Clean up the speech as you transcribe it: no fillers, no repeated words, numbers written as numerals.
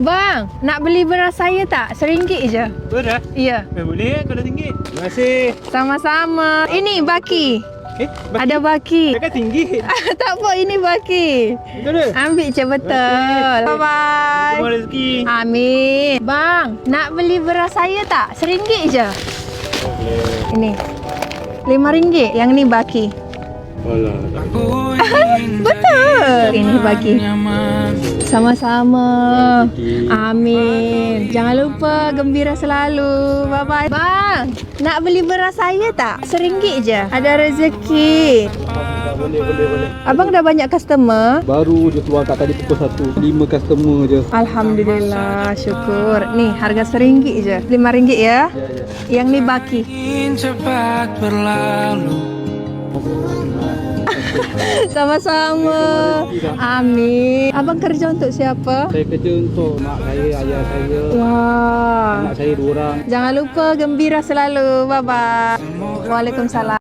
Bang, nak beli beras saya tak? RM1 je. Beras? Ya. Boleh kalau RM1. Terima kasih. Sama-sama. Ini baki. Baki? Ada baki. Takkan tinggi. Tak apa, ini baki. Betul ke? Ambil je betul. Bye-bye. Semua rezeki. Amin. Bang, nak beli beras saya tak? RM1 je. Ini. RM5. Yang ni baki. Alah. Betul. Ini baki. Sama-sama. Amin. Jangan lupa gembira selalu. Bye-bye. Bang, nak beli beras saya tak? RM1 je. Ada rezeki. Boleh. Abang dah banyak customer? Baru je keluar kat tadi pukul 1. 5 customer je. Alhamdulillah, syukur. Nih, harga RM1 je. RM5 ya. Yang ni baki. cepat berlalu. Sama-sama. Amin. Abang kerja untuk siapa? Saya kerja untuk mak saya, ayah saya, Wah. anak saya 2 orang. Jangan lupa gembira selalu. Bye-bye. Waalaikumsalam.